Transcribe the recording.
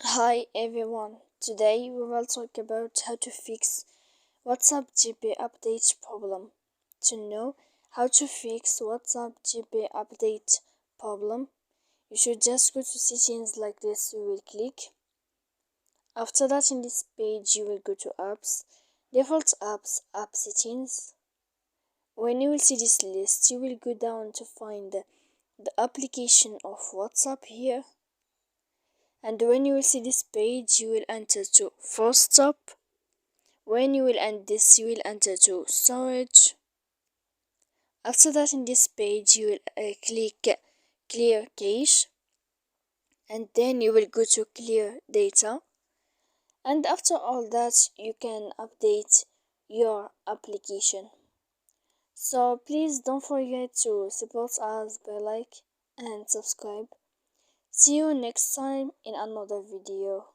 Hi everyone, today we will talk about how to fix WhatsApp GP update problem. To know how to fix WhatsApp GP update problem, you should just go to settings like this. You will click. After that, in this page, you will go to apps, default apps, app settings. When you will see this list, you will go down to find the application of WhatsApp here. And when you will see this page, you will enter to force stop. When you will end this, you will enter to storage. After that, in this page, you will click clear cache, and then you will go to clear data. And after all that, you can update your application. So please don't forget to support us by like and subscribe. See you next time in another video.